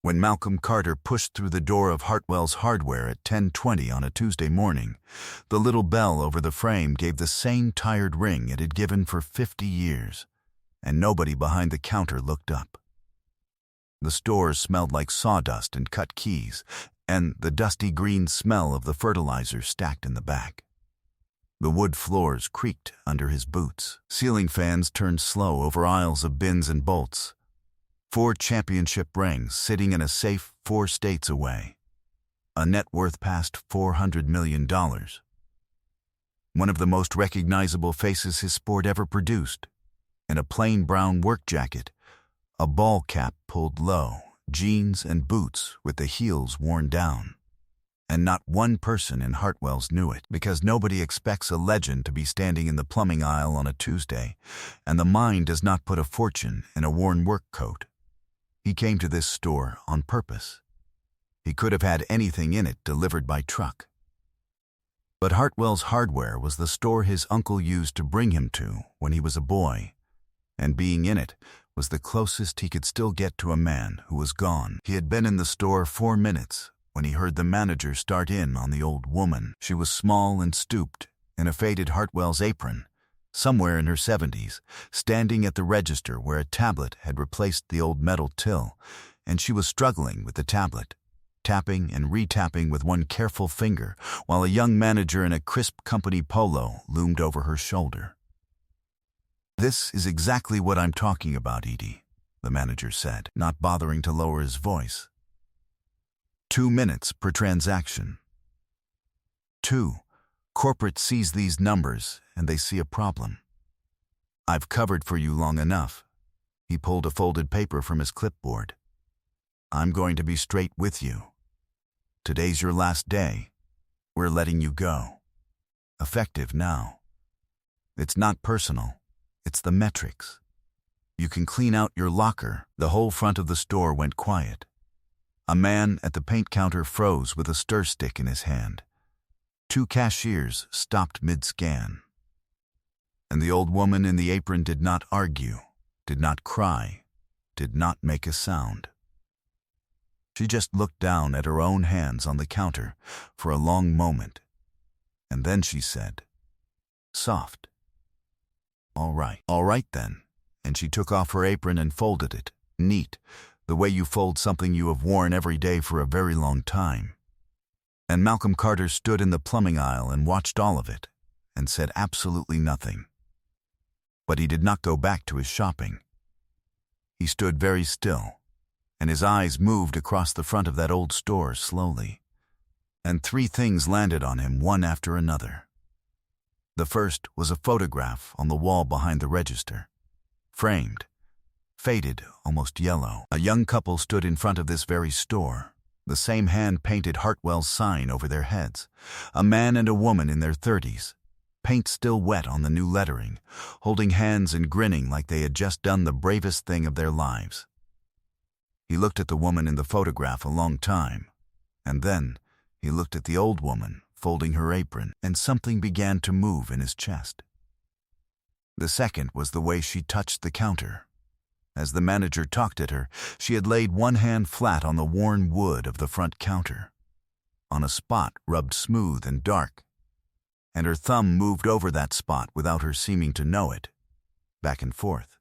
When Malcolm Carter pushed through the door of Hartwell's Hardware at 10:20 on a Tuesday morning, the little bell over the frame gave the same tired ring it had given for 50 years, and nobody behind the counter looked up. The store smelled like sawdust and cut keys, and the dusty green smell of the fertilizer stacked in the back. The wood floors creaked under his boots. Ceiling fans turned slow over aisles of bins and bolts. 4 championship rings sitting in a safe 4 states away. A net worth past $400 million. One of the most recognizable faces his sport ever produced. In a plain brown work jacket, a ball cap pulled low, jeans and boots with the heels worn down. And not one person in Hartwell's knew it, because nobody expects a legend to be standing in the plumbing aisle on a Tuesday, and the mind does not put a fortune in a worn work coat. He came to this store on purpose. He could have had anything in it delivered by truck. But Hartwell's Hardware was the store his uncle used to bring him to when he was a boy, and being in it was the closest he could still get to a man who was gone. He had been in the store 4 minutes when he heard the manager start in on the old woman. She was small and stooped, in a faded Hartwell's apron, somewhere in her 70s, standing at the register where a tablet had replaced the old metal till, and she was struggling with the tablet, tapping and retapping with one careful finger, while a young manager in a crisp company polo loomed over her shoulder. "This is exactly what I'm talking about, Edie," the manager said, not bothering to lower his voice. 2 minutes per transaction. 2. Corporate sees these numbers and they see a problem. I've covered for you long enough. He pulled a folded paper from his clipboard. I'm going to be straight with you. Today's your last day. We're letting you go. Effective now. It's not personal. It's the metrics. You can clean out your locker. The whole front of the store went quiet. A man at the paint counter froze with a stir stick in his hand. 2 cashiers stopped mid-scan. And the old woman in the apron did not argue, did not cry, did not make a sound. She just looked down at her own hands on the counter for a long moment, and then she said, soft, all right then," and she took off her apron and folded it, neat, the way you fold something you have worn every day for a very long time. And Malcolm Carter stood in the plumbing aisle and watched all of it, and said absolutely nothing. But he did not go back to his shopping. He stood very still, and his eyes moved across the front of that old store slowly. And 3 things landed on him one after another. The first was a photograph on the wall behind the register, framed, faded, almost yellow. A young couple stood in front of this very store. The same hand-painted Hartwell's sign over their heads. A man and a woman in their 30s, paint still wet on the new lettering, holding hands and grinning like they had just done the bravest thing of their lives. He looked at the woman in the photograph a long time, and then he looked at the old woman folding her apron, and something began to move in his chest. The second was the way she touched the counter. As the manager talked at her, she had laid one hand flat on the worn wood of the front counter, on a spot rubbed smooth and dark, and her thumb moved over that spot without her seeming to know it, back and forth.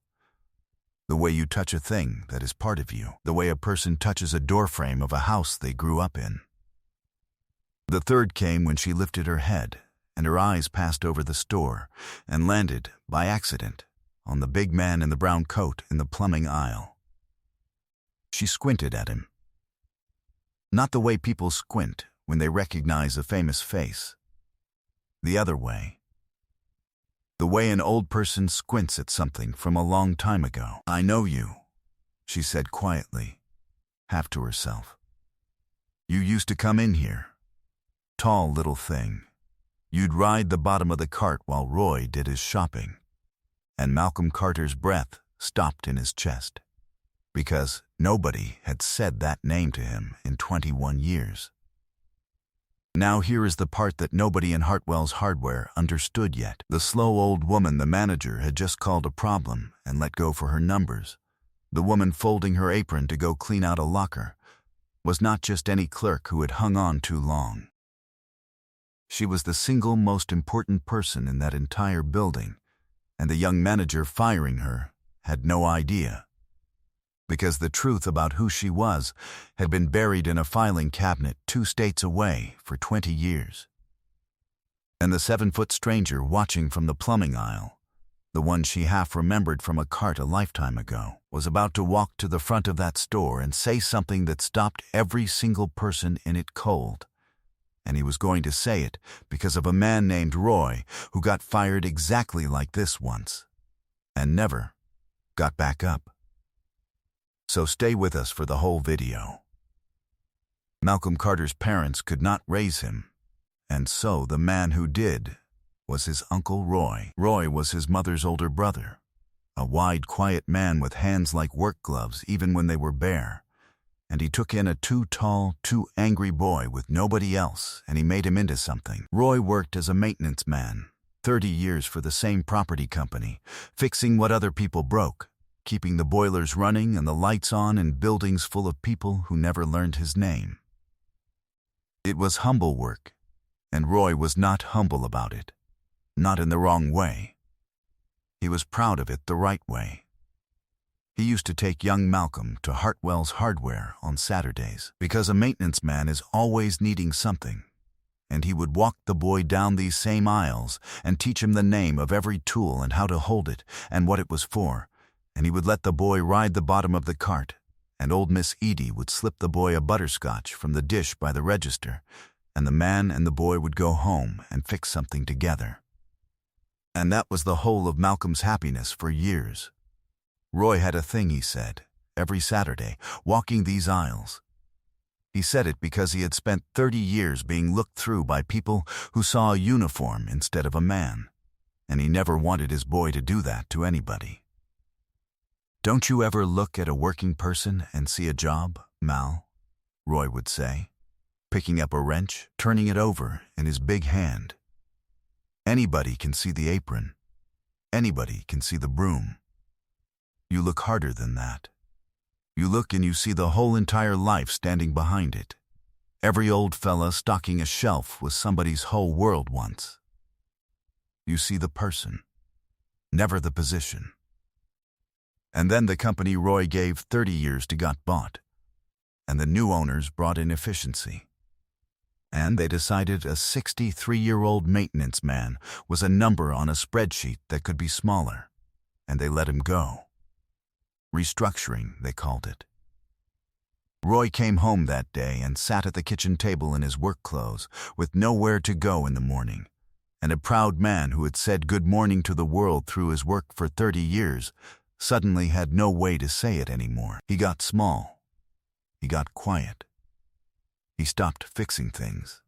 The way you touch a thing that is part of you, the way a person touches a doorframe of a house they grew up in. The third came when she lifted her head, and her eyes passed over the store, and landed, by accident, on the big man in the brown coat in the plumbing aisle. She squinted at him. Not the way people squint when they recognize a famous face. The other way. The way an old person squints at something from a long time ago. "I know you," she said quietly, half to herself. "You used to come in here. Tall little thing. You'd ride the bottom of the cart while Roy did his shopping." And Malcolm Carter's breath stopped in his chest, because nobody had said that name to him in 21 years. Now here is the part that nobody in Hartwell's Hardware understood yet. The slow old woman the manager had just called a problem and let go for her numbers. The woman folding her apron to go clean out a locker, was not just any clerk who had hung on too long. She was the single most important person in that entire building, and the young manager firing her had no idea. Because the truth about who she was had been buried in a filing cabinet 2 states away for 20 years. And the 7-foot stranger watching from the plumbing aisle, the one she half remembered from a cart a lifetime ago, was about to walk to the front of that store and say something that stopped every single person in it cold. And he was going to say it because of a man named Roy who got fired exactly like this once, and never got back up. So stay with us for the whole video. Malcolm Carter's parents could not raise him, and so the man who did was his Uncle Roy. Roy was his mother's older brother, a wide, quiet man with hands like work gloves even when they were bare. And he took in a too tall, too angry boy with nobody else, and he made him into something. Roy worked as a maintenance man, 30 years for the same property company, fixing what other people broke, keeping the boilers running and the lights on in buildings full of people who never learned his name. It was humble work, and Roy was not humble about it, not in the wrong way. He was proud of it the right way. He used to take young Malcolm to Hartwell's Hardware on Saturdays, because a maintenance man is always needing something, and he would walk the boy down these same aisles and teach him the name of every tool and how to hold it and what it was for, and he would let the boy ride the bottom of the cart, and old Miss Edie would slip the boy a butterscotch from the dish by the register, and the man and the boy would go home and fix something together. And that was the whole of Malcolm's happiness for years. Roy had a thing, he said, every Saturday, walking these aisles. He said it because he had spent 30 years being looked through by people who saw a uniform instead of a man, and he never wanted his boy to do that to anybody. "Don't you ever look at a working person and see a job, Mal?" Roy would say, picking up a wrench, turning it over in his big hand. "Anybody can see the apron. Anybody can see the broom. You look harder than that. You look and you see the whole entire life standing behind it. Every old fella stocking a shelf was somebody's whole world once. You see the person, never the position." And then the company Roy gave 30 years to got bought, and the new owners brought in efficiency. And they decided a 63-year-old maintenance man was a number on a spreadsheet that could be smaller, and they let him go. Restructuring, they called it. Roy came home that day and sat at the kitchen table in his work clothes, with nowhere to go in the morning, and a proud man who had said good morning to the world through his work for 30 years suddenly had no way to say it anymore. He got small. He got quiet. He stopped fixing things.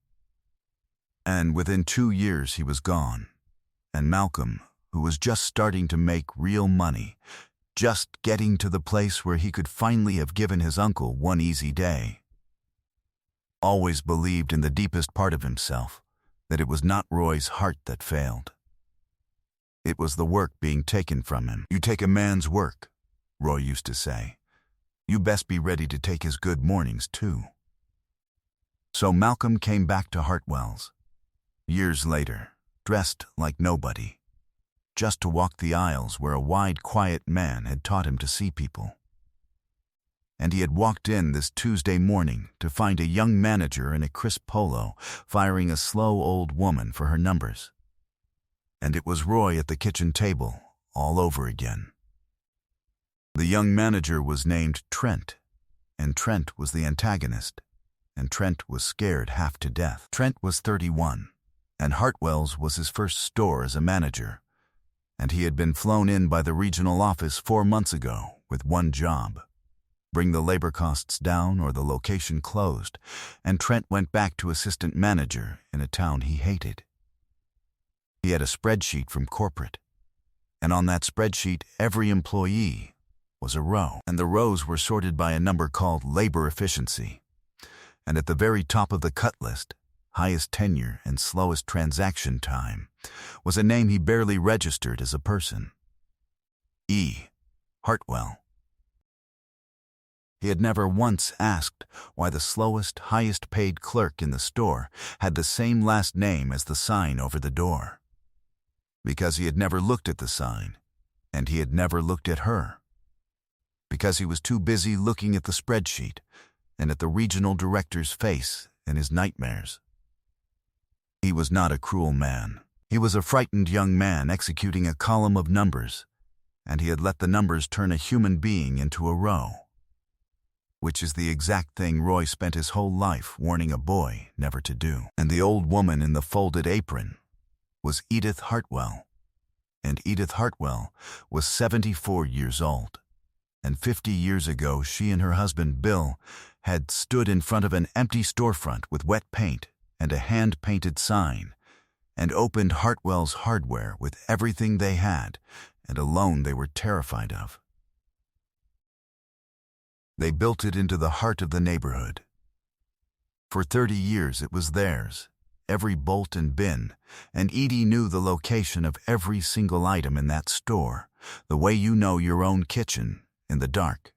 And within 2 years he was gone, and Malcolm, who was just starting to make real money, just getting to the place where he could finally have given his uncle one easy day, always believed in the deepest part of himself that it was not Roy's heart that failed. It was the work being taken from him. "You take a man's work," Roy used to say. "You best be ready to take his good mornings, too." So Malcolm came back to Hartwell's, years later, dressed like nobody, just to walk the aisles where a wide, quiet man had taught him to see people. And he had walked in this Tuesday morning to find a young manager in a crisp polo firing a slow old woman for her numbers. And it was Roy at the kitchen table all over again. The young manager was named Trent, and Trent was the antagonist, and Trent was scared half to death. Trent was 31, and Hartwell's was his first store as a manager, and he had been flown in by the regional office 4 months ago with one job: bring the labor costs down or the location closed, and Trent went back to assistant manager in a town he hated. He had a spreadsheet from corporate, and on that spreadsheet every employee was a row, and the rows were sorted by a number called labor efficiency, and at the very top of the cut list, highest tenure and slowest transaction time, was a name he barely registered as a person: E. Hartwell. He had never once asked why the slowest, highest-paid clerk in the store had the same last name as the sign over the door. Because he had never looked at the sign, and he had never looked at her. Because he was too busy looking at the spreadsheet and at the regional director's face in his nightmares. He was not a cruel man. He was a frightened young man executing a column of numbers, and he had let the numbers turn a human being into a row. Which is the exact thing Roy spent his whole life warning a boy never to do. And the old woman in the folded apron was Edith Hartwell. And Edith Hartwell was 74 years old. And 50 years ago, she and her husband Bill had stood in front of an empty storefront with wet paint and a hand-painted sign, and opened Hartwell's Hardware with everything they had and a loan they were terrified of. They built it into the heart of the neighborhood. For 30 years it was theirs, every bolt and bin, and Edie knew the location of every single item in that store, the way you know your own kitchen in the dark.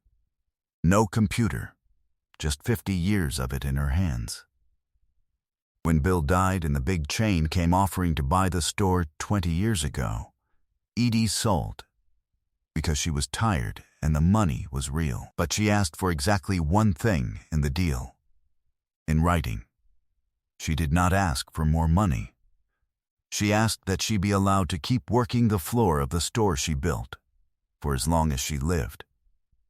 No computer, just 50 years of it in her hands. When Bill died and the big chain came offering to buy the store 20 years ago, Edie sold, because she was tired and the money was real. But she asked for exactly one thing in the deal. In writing. She did not ask for more money. She asked that she be allowed to keep working the floor of the store she built, for as long as she lived.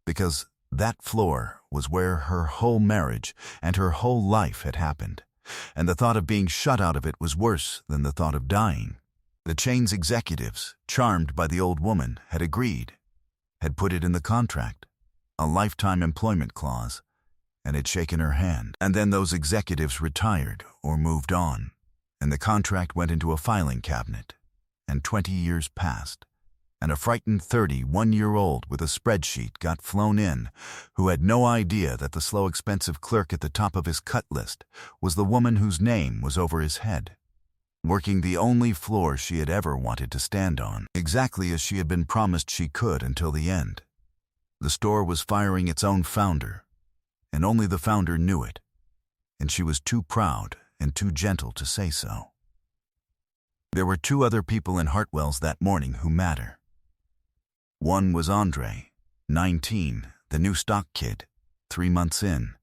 Because that floor was where her whole marriage and her whole life had happened, and the thought of being shut out of it was worse than the thought of dying. The chain's executives, charmed by the old woman, had agreed, had put it in the contract, a lifetime employment clause, and had shaken her hand. And then those executives retired or moved on, and the contract went into a filing cabinet, and 20 years passed, and a frightened 31-year-old with a spreadsheet got flown in who had no idea that the slow, expensive clerk at the top of his cut list was the woman whose name was over his head, working the only floor she had ever wanted to stand on, exactly as she had been promised she could until the end. The store was firing its own founder, and only the founder knew it, and she was too proud and too gentle to say so. There were two other people in Hartwell's that morning who matter. One was Andre, 19, the new stock kid, 3 months in,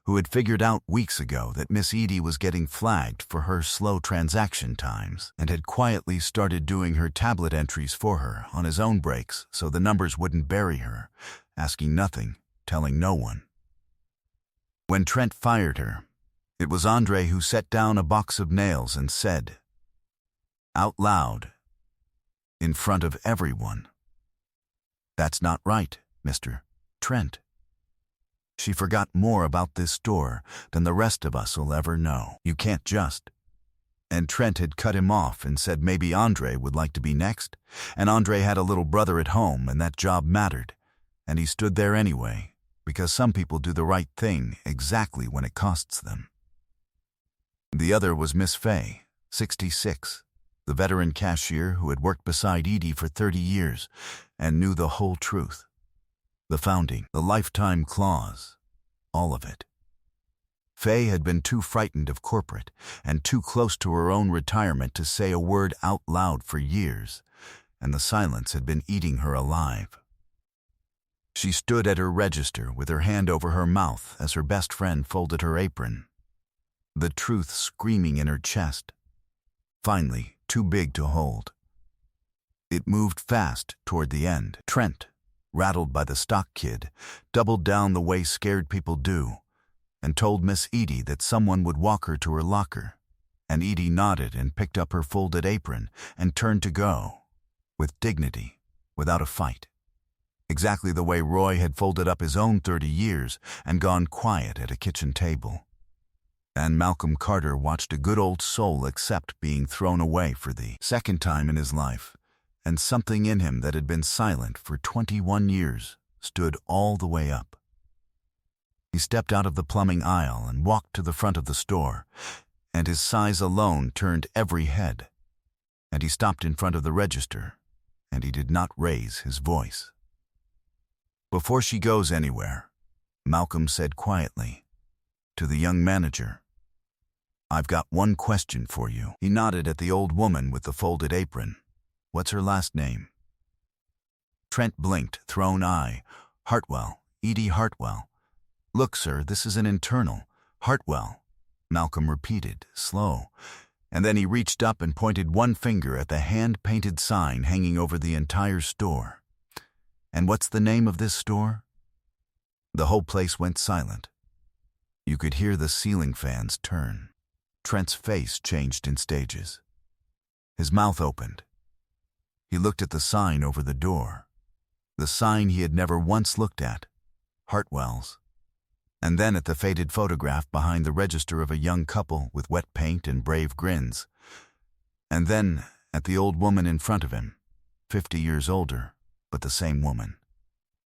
who had figured out weeks ago that Miss Edie was getting flagged for her slow transaction times and had quietly started doing her tablet entries for her on his own breaks so the numbers wouldn't bury her, asking nothing, telling no one. When Trent fired her, it was Andre who set down a box of nails and said, out loud, in front of everyone, "That's not right, Mr. Trent. She forgot more about this store than the rest of us will ever know. You can't just." And Trent had cut him off and said maybe Andre would like to be next, and Andre had a little brother at home and that job mattered, and he stood there anyway, because some people do the right thing exactly when it costs them. The other was Miss Fay, 66, the veteran cashier who had worked beside Edie for 30 years and knew the whole truth. The founding, the lifetime clause, all of it. Fay had been too frightened of corporate and too close to her own retirement to say a word out loud for years, and the silence had been eating her alive. She stood at her register with her hand over her mouth as her best friend folded her apron, the truth screaming in her chest, finally too big to hold. It moved fast toward the end. Trent, rattled by the stock kid, doubled down the way scared people do, and told Miss Edie that someone would walk her to her locker, and Edie nodded and picked up her folded apron and turned to go, with dignity, without a fight, exactly the way Roy had folded up his own 30 years and gone quiet at a kitchen table. And Malcolm Carter watched a good old soul accept being thrown away for the second time in his life, and something in him that had been silent for 21 years stood all the way up. He stepped out of the plumbing aisle and walked to the front of the store, and his size alone turned every head. And he stopped in front of the register, and he did not raise his voice. "Before she goes anywhere, Malcolm said quietly. To the young manager, "I've got one question for you." He nodded at the old woman with the folded apron. "What's her last name?" Trent blinked, thrown eye. "Hartwell, Edie Hartwell." "Look, sir, this is an internal." "Hartwell," Malcolm repeated, slow, and then he reached up and pointed one finger at the hand-painted sign hanging over the entire store. "And what's the name of this store?" The whole place went silent. You could hear the ceiling fans turn. Trent's face changed in stages. His mouth opened. He looked at the sign over the door, the sign he had never once looked at, Hartwell's, and then at the faded photograph behind the register of a young couple with wet paint and brave grins, and then at the old woman in front of him, 50 years older, but the same woman,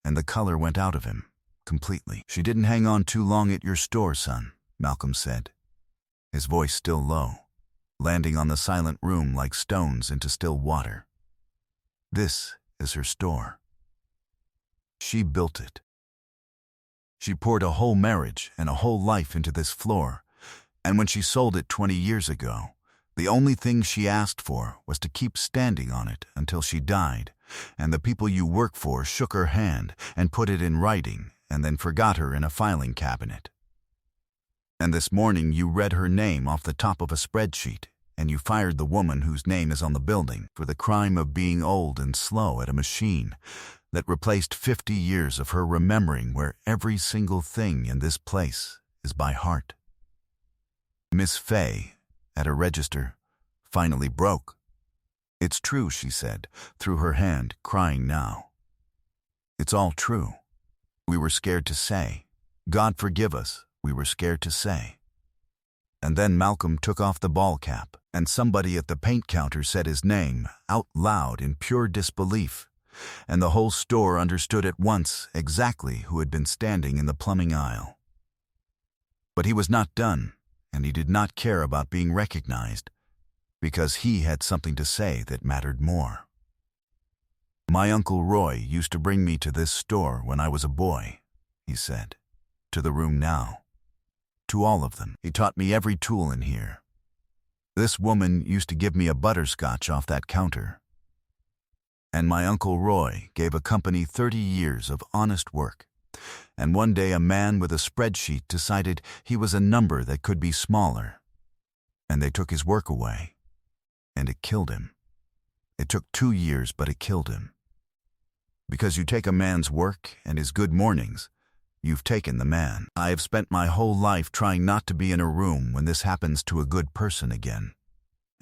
and the color went out of him completely. "She didn't hang on too long at your store, son," Malcolm said, his voice still low, landing on the silent room like stones into still water. "This is her store. She built it. She poured a whole marriage and a whole life into this floor, and when she sold it 20 years ago, the only thing she asked for was to keep standing on it until she died, and the people you work for shook her hand and put it in writing and then forgot her in a filing cabinet. And this morning you read her name off the top of a spreadsheet, and you fired the woman whose name is on the building for the crime of being old and slow at a machine that replaced 50 years of her remembering where every single thing in this place is by heart." Miss Fay, at a register, finally broke. "It's true," she said, through her hand, crying now. "It's all true. We were scared to say. God forgive us, we were scared to say." And then Malcolm took off the ball cap, and somebody at the paint counter said his name, out loud in pure disbelief, and the whole store understood at once exactly who had been standing in the plumbing aisle. But he was not done, and he did not care about being recognized, because he had something to say that mattered more. "My Uncle Roy used to bring me to this store when I was a boy," he said, to the room now. "To all of them. He taught me every tool in here. This woman used to give me a butterscotch off that counter. And my Uncle Roy gave a company 30 years of honest work. And one day a man with a spreadsheet decided he was a number that could be smaller. And they took his work away. And it killed him. It took 2 years, but it killed him. Because you take a man's work and his good mornings, you've taken the man. I have spent my whole life trying not to be in a room when this happens to a good person again.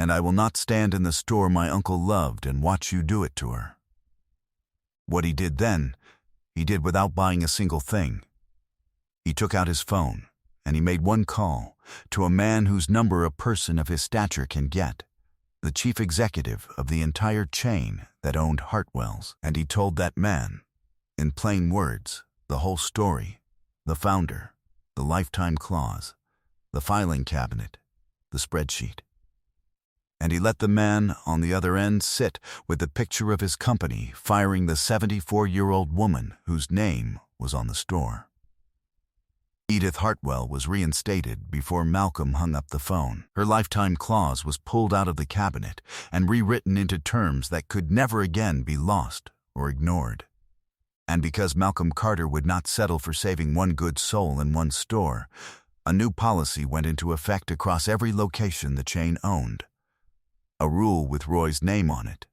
And I will not stand in the store my uncle loved and watch you do it to her." What he did then, he did without buying a single thing. He took out his phone, and he made one call to a man whose number a person of his stature can get, the chief executive of the entire chain that owned Hartwell's, and he told that man, in plain words, the whole story, the founder, the lifetime clause, the filing cabinet, the spreadsheet. And he let the man on the other end sit with the picture of his company firing the 74-year-old woman whose name was on the store. Edith Hartwell was reinstated before Malcolm hung up the phone. Her lifetime clause was pulled out of the cabinet and rewritten into terms that could never again be lost or ignored. And because Malcolm Carter would not settle for saving one good soul in one store, a new policy went into effect across every location the chain owned. A rule with Roy's name on it,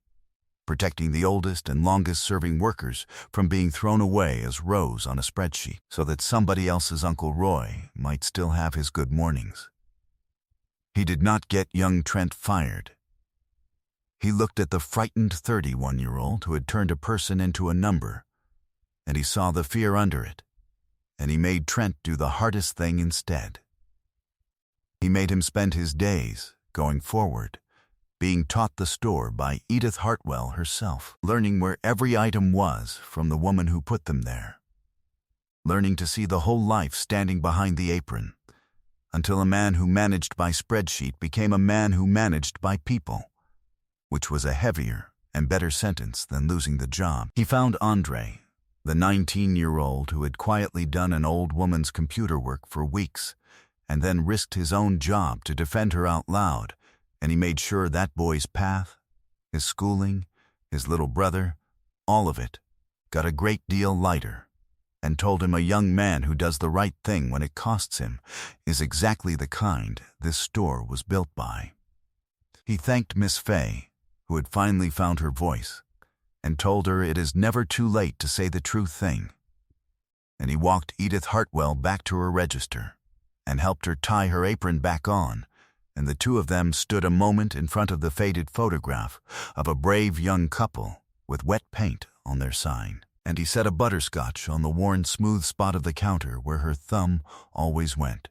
protecting the oldest and longest-serving workers from being thrown away as rows on a spreadsheet, so that somebody else's Uncle Roy might still have his good mornings. He did not get young Trent fired. He looked at the frightened 31-year-old who had turned a person into a number, and he saw the fear under it, and he made Trent do the hardest thing instead. He made him spend his days, going forward, being taught the store by Edith Hartwell herself, learning where every item was from the woman who put them there, learning to see the whole life standing behind the apron, until a man who managed by spreadsheet became a man who managed by people, which was a heavier and better sentence than losing the job. He found Andre, The 19-year-old who had quietly done an old woman's computer work for weeks and then risked his own job to defend her out loud, and he made sure that boy's path, his schooling, his little brother, all of it, got a great deal lighter, and told him a young man who does the right thing when it costs him is exactly the kind this store was built by. He thanked Miss Fay, who had finally found her voice, and told her it is never too late to say the true thing. And he walked Edith Hartwell back to her register and helped her tie her apron back on, and the two of them stood a moment in front of the faded photograph of a brave young couple with wet paint on their sign. And he set a butterscotch on the worn smooth spot of the counter where her thumb always went,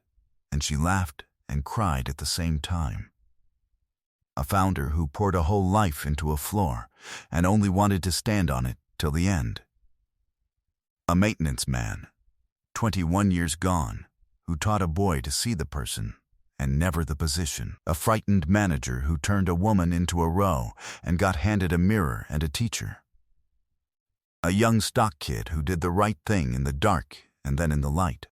and she laughed and cried at the same time. A founder who poured a whole life into a floor and only wanted to stand on it till the end. A maintenance man, 21 years gone, who taught a boy to see the person and never the position. A frightened manager who turned a woman into a row and got handed a mirror and a teacher. A young stock kid who did the right thing in the dark and then in the light.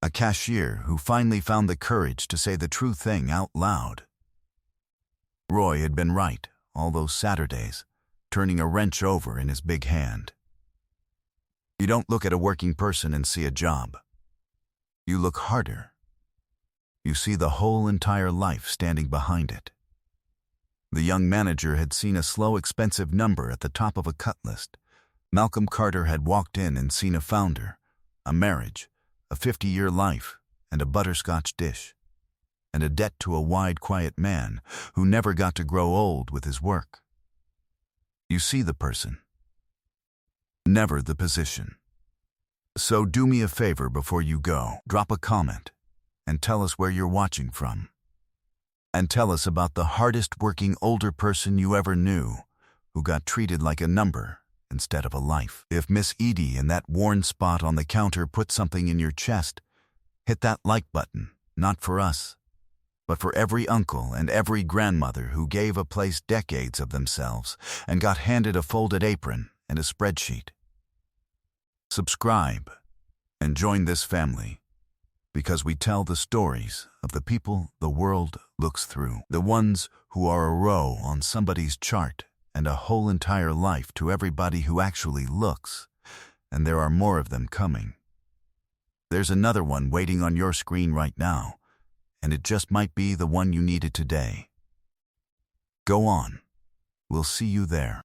A cashier who finally found the courage to say the true thing out loud. Roy had been right all those Saturdays, turning a wrench over in his big hand. You don't look at a working person and see a job. You look harder. You see the whole entire life standing behind it. The young manager had seen a slow, expensive number at the top of a cut list. Malcolm Carter had walked in and seen a founder, a marriage, a 50-year life, and a butterscotch dish, and a debt to a wide, quiet man who never got to grow old with his work. You see the person, never the position. So do me a favor before you go. Drop a comment and tell us where you're watching from. And tell us about the hardest working older person you ever knew who got treated like a number instead of a life. If Miss Edie in that worn spot on the counter put something in your chest, hit that like button, not for us, but for every uncle and every grandmother who gave a place decades of themselves and got handed a folded apron and a spreadsheet. Subscribe and join this family, because we tell the stories of the people the world looks through, the ones who are a row on somebody's chart and a whole entire life to everybody who actually looks, and there are more of them coming. There's another one waiting on your screen right now, and it just might be the one you needed today. Go on. We'll see you there.